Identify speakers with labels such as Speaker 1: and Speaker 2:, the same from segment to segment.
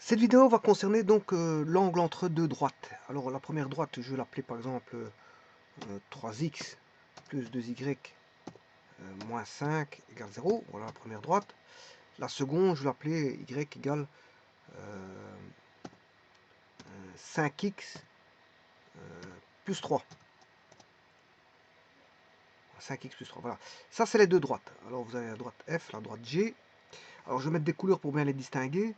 Speaker 1: Cette vidéo va concerner donc l'angle entre deux droites. Alors la première droite, je vais l'appeler par exemple 3x plus 2y moins 5 égale 0. Voilà la première droite. La seconde, je vais l'appeler y égale 5x plus 3. 5x plus 3, voilà. Ça, c'est les deux droites. Alors vous avez la droite F, la droite G. Alors je vais mettre des couleurs pour bien les distinguer.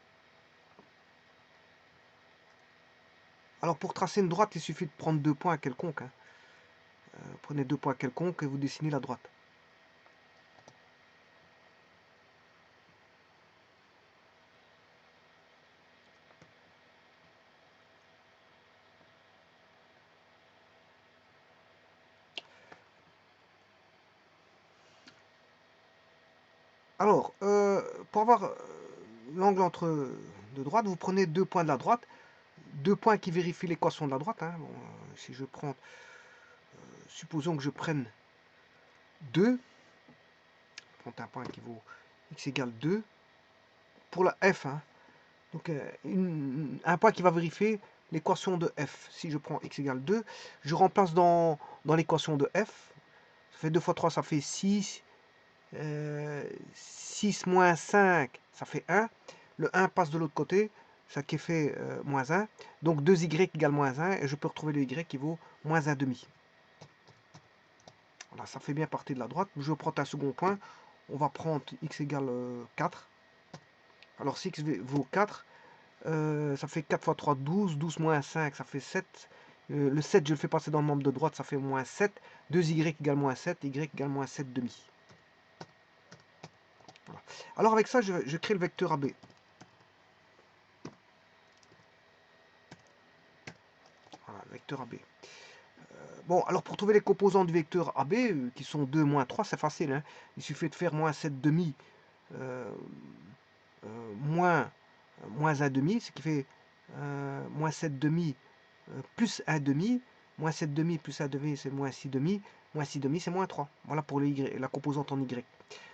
Speaker 1: Alors pour tracer une droite, il suffit de prendre deux points quelconques. Prenez deux points quelconques et vous dessinez la droite. Alors, pour avoir l'angle entre deux droites, vous prenez deux points de la droite, deux points qui vérifient l'équation de la droite. Bon, si je prends, supposons que je prenne 2, prends un point qui vaut x égale 2, pour la f, donc un point qui va vérifier l'équation de f. Si je prends x égale 2, je remplace dans l'équation de f, ça fait 2 fois 3, ça fait 6, 6 moins 5, ça fait 1. Le 1 passe de l'autre côté, ça qui fait moins 1. Donc 2y égale moins 1, et je peux retrouver le y qui vaut moins 1 demi. Voilà, ça fait bien partie de la droite. Je prends un second point. On va prendre x égale 4. Alors si x vaut 4, ça fait 4 fois 3, 12. 12 moins 5, ça fait 7. Le 7, je le fais passer dans le membre de droite, ça fait moins 7. 2y égale moins 7, y égale moins 7 demi. Voilà. Alors avec ça, je crée le vecteur AB. Voilà, vecteur AB. Bon, alors pour trouver les composants du vecteur AB, qui sont 2 moins 3, c'est facile. Il suffit de faire moins 7 demi moins 1 demi, ce qui fait moins 7 demi plus 1 demi. Moins 7 demi plus 1 demi, c'est moins 6 demi. Moins 6 demi, c'est moins 3. Voilà pour la composante en Y.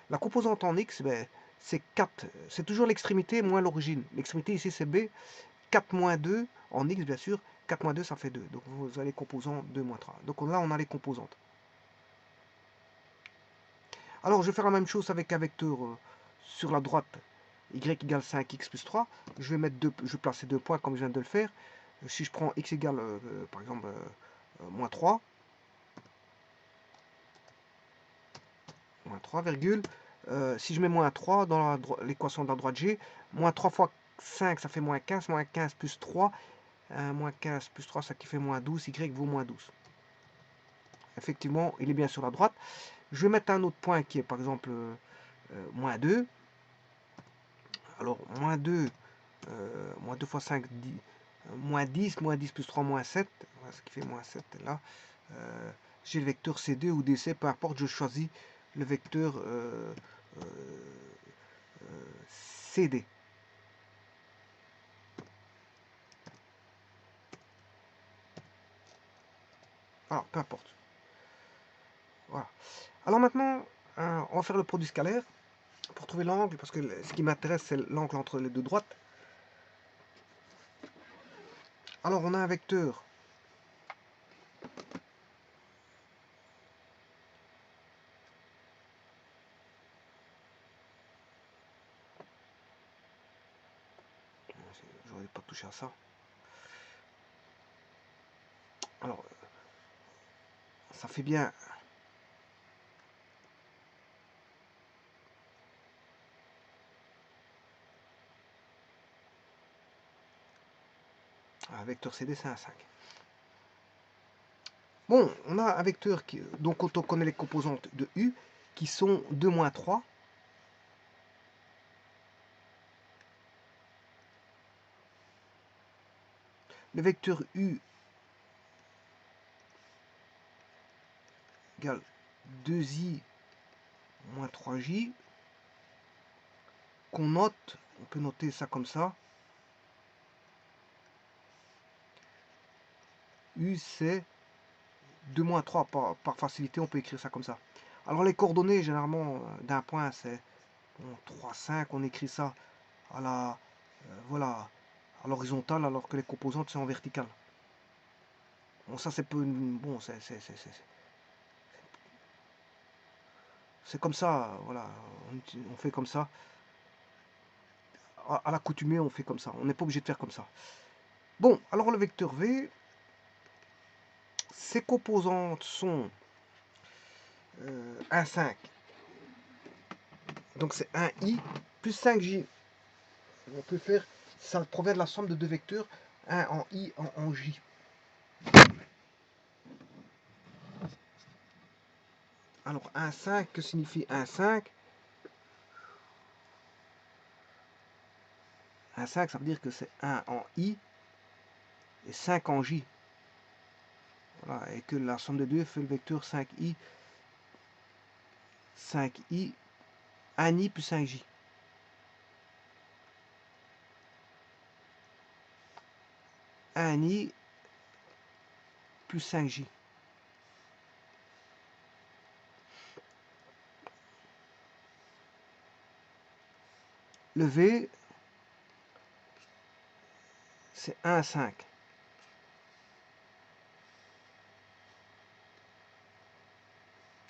Speaker 1: La composante en X, ben, c'est 4. C'est toujours l'extrémité moins l'origine. L'extrémité ici, c'est B. 4 moins 2, en X bien sûr, 4 moins 2 ça fait 2. Donc vous avez les composants 2 moins 3. Donc là on a les composantes. Alors je vais faire la même chose avec un vecteur sur la droite, y égale 5x plus 3. Je vais placer deux points comme je viens de le faire. Si je prends x égale par exemple moins 3, virgule, si je mets moins 3 dans l'équation de la droite G, moins 3 fois 5 ça fait moins 15, moins 15 plus 3, moins 15 plus 3 ça qui fait moins 12, y vaut moins 12. Effectivement, il est bien sur la droite. Je vais mettre un autre point qui est par exemple moins 2. Alors, moins 2 fois 5, moins 10, moins 10 plus 3, moins 7. Voilà ce qui fait moins 7 là. J'ai le vecteur CD ou DC, peu importe, je choisis le vecteur CD. Voilà, peu importe. Voilà. Alors maintenant, on va faire le produit scalaire pour trouver l'angle, parce que ce qui m'intéresse, c'est l'angle entre les deux droites. Alors, on a un vecteur j'aurais pas touché à ça. Alors, ça fait bien un vecteur CD, c'est un 5. Bon, on a un vecteur qui, donc quand on connaît les composantes de U, qui sont 2 moins 3. Le vecteur U égale 2i moins 3j, qu'on note, on peut noter ça comme ça. U c'est 2 moins 3, par facilité on peut écrire ça comme ça. Alors les coordonnées généralement d'un point c'est 3, 5, on écrit ça à la, voilà, à l'horizontale alors que les composantes c'est en vertical. Bon, ça c'est peu. Bon, c'est comme ça, voilà. On fait comme ça. À l'accoutumée, on fait comme ça. On n'est pas obligé de faire comme ça. Bon, alors le vecteur V, ses composantes sont 1, 5. Donc c'est 1i plus 5j. On peut faire, ça provient de la somme de deux vecteurs, un en i, un en j. Alors 1, 5, que signifie 1, 5? 1, 5, ça veut dire que c'est 1 en i et 5 en j. Voilà, et que la somme des deux fait le vecteur 5i, 1i plus 5j. Un i plus 5j. Le V, c'est 1, 5.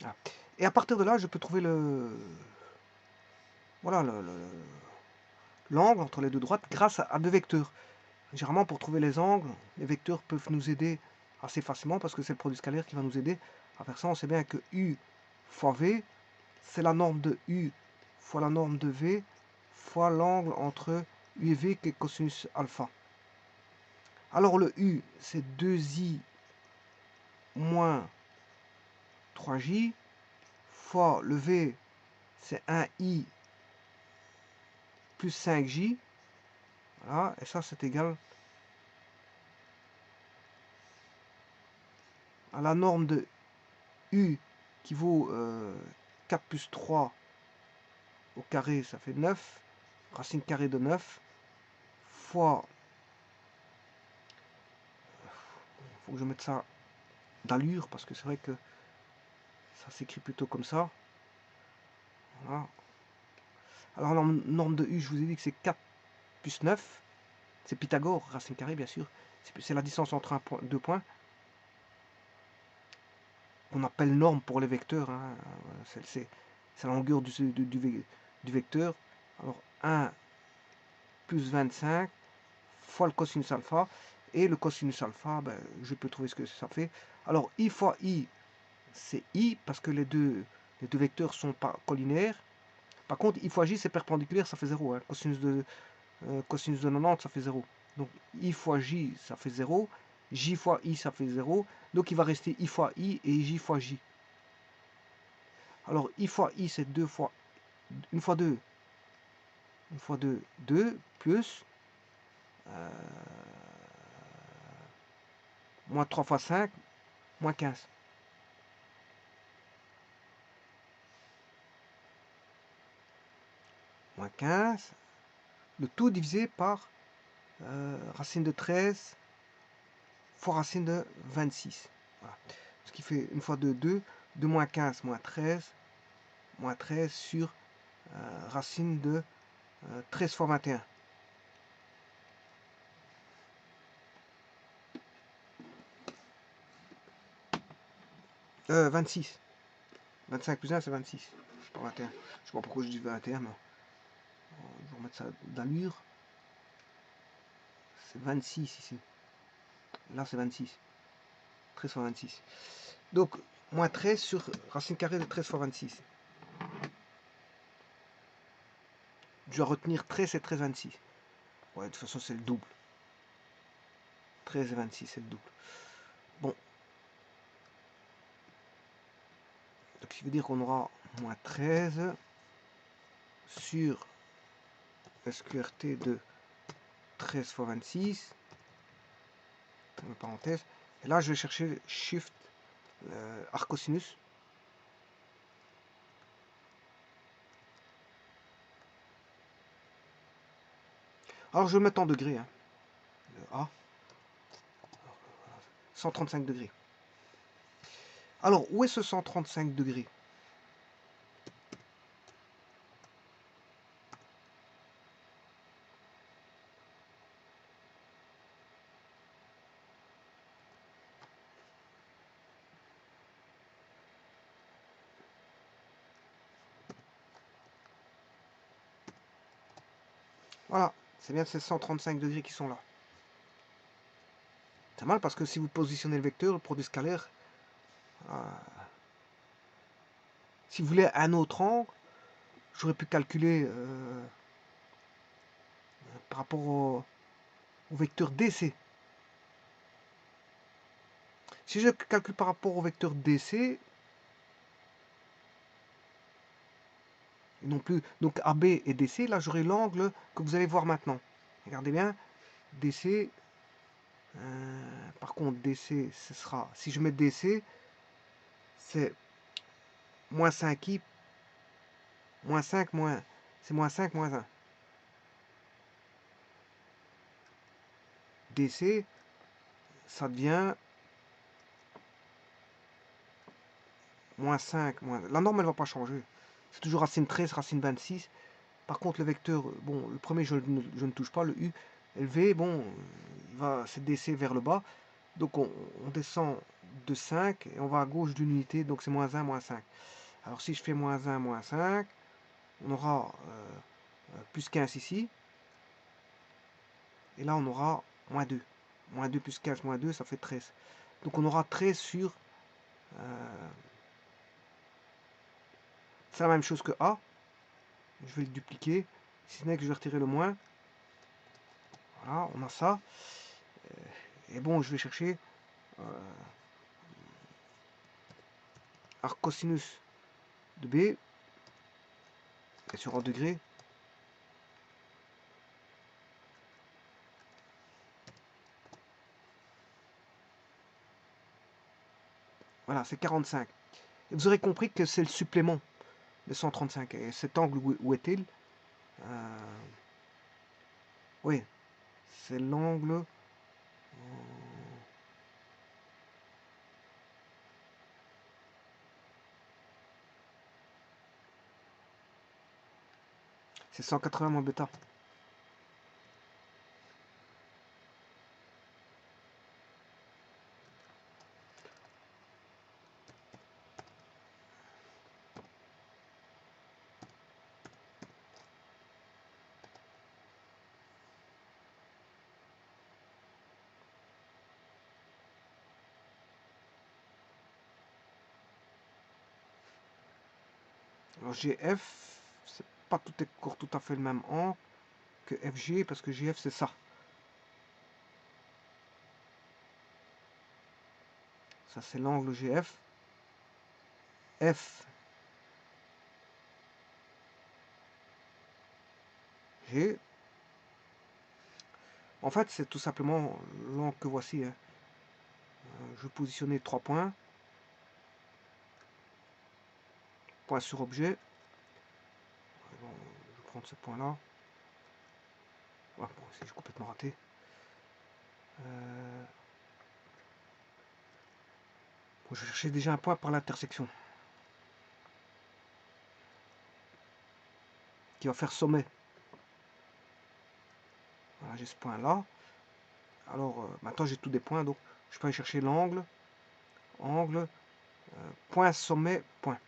Speaker 1: Ah. Et à partir de là, je peux trouver voilà, l'angle entre les deux droites grâce à deux vecteurs. Généralement, pour trouver les angles, les vecteurs peuvent nous aider assez facilement parce que c'est le produit scalaire qui va nous aider à faire ça. On sait bien que U fois V, c'est la norme de U fois la norme de V fois l'angle entre U et V qui est cosinus alpha. Alors le U, c'est 2i moins 3j fois le V, c'est 1i plus 5j. Voilà, et ça c'est égal à la norme de U qui vaut 4 plus 3 au carré, ça fait 9, racine carrée de 9, fois, il faut que je mette ça d'allure, parce que c'est vrai que ça s'écrit plutôt comme ça. Voilà. Alors la norme de U, je vous ai dit que c'est 4 plus 9, c'est Pythagore, racine carrée bien sûr, c'est la distance entre deux points, qu'on appelle norme pour les vecteurs, hein. C'est la longueur du vecteur. Alors 1 plus 25 fois le cosinus alpha, et le cosinus alpha, ben, je peux trouver ce que ça fait. Alors I fois I, c'est I, parce que les deux vecteurs sont pas collinaires. Par contre, I fois J, c'est perpendiculaire, ça fait 0. Hein. Cosinus de 90, ça fait 0. Donc I fois J, ça fait 0. J fois I, ça fait 0. Donc il va rester I fois I et J fois J. Alors I fois I, c'est 2 fois 1 fois 2. 1 fois 2, 2, plus moins 3 fois 5, moins 15. Moins 15. Le tout divisé par racine de 13 fois racine de 26. Voilà. Ce qui fait 1 fois 2, 2. 2 moins 15, moins 13 sur racine de 13 fois 21. 26. 25 plus 1, c'est 26. C'est pas 21. Je sais pas pourquoi je dis 21, mais je vais remettre ça d'allure. C'est 26 ici. Là, c'est 26. 13 fois 26. Donc, moins 13 sur racine carrée de 13 fois 26. Je dois retenir 13 et 13, 26. Ouais, de toute façon, c'est le double. 13 et 26, c'est le double. Bon. Donc, ce qui veut dire qu'on aura moins 13 sur SQRT de 13 fois 26. Une parenthèse. Et là, je vais chercher shift arcosinus. Alors, je vais mettre en degrés. Hein. Le A. 135 degrés. Alors, où est ce 135 degrés? Voilà, c'est bien ces 135 degrés qui sont là. C'est mal parce que si vous positionnez le vecteur, le produit scalaire, si vous voulez un autre angle, j'aurais pu calculer par rapport au vecteur DC. Si je calcule par rapport au vecteur DC, non plus, donc AB et DC, là j'aurai l'angle que vous allez voir maintenant. Regardez bien, DC, par contre DC, ce sera, si je mets DC, c'est moins 5i, moins 5, moins, c'est moins 5, moins 1. DC, ça devient moins 5, moins... La norme, elle ne va pas changer. C'est toujours racine 13, racine 26. Par contre, le vecteur, bon, le premier, je ne touche pas. Le U, LV, bon, c'est DC vers le bas. Donc, on descend de 5 et on va à gauche d'une unité. Donc, c'est moins 1, moins 5. Alors, si je fais moins 1, moins 5, on aura plus 15 ici. Et là, on aura moins 2. Moins 2 plus 15, moins 2, ça fait 13. Donc, on aura 13 sur... c'est la même chose que A. Je vais le dupliquer. Si ce n'est que je vais retirer le moins. Voilà, on a ça. Et bon, je vais chercher arc cosinus de B. Et sur un degré. Voilà, c'est 45. Et vous aurez compris que c'est le supplément de 135. Et cet angle, où est-il? Oui, c'est l'angle... c'est 180 moins bêta. Alors GF, c'est pas encore tout à fait le même angle que FG, parce que GF c'est ça. Ça c'est l'angle GF. F, G. En fait, c'est tout simplement l'angle que voici. Hein. Je vais positionner 3 points. Point sur objet. Bon, je vais prendre ce point-là. Ah, bon, j'ai complètement raté. Bon, je cherchais déjà un point par l'intersection. Qui va faire sommet. Voilà, j'ai ce point-là. Alors, maintenant j'ai tous des points, donc je peux aller chercher l'angle. Angle, point, sommet, point.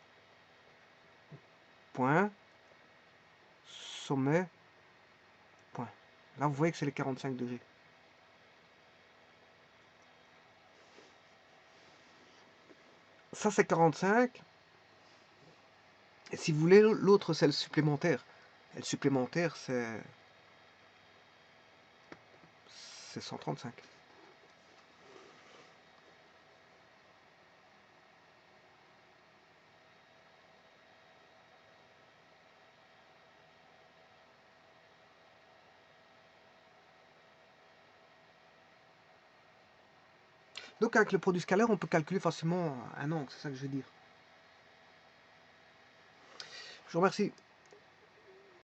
Speaker 1: Point, sommet, point. Là, vous voyez que c'est les 45 degrés. Ça, c'est 45. Et si vous voulez, l'autre, c'est le supplémentaire. Et le supplémentaire, c'est 135. Donc, avec le produit scalaire, on peut calculer facilement un angle. C'est ça que je veux dire. Je vous remercie.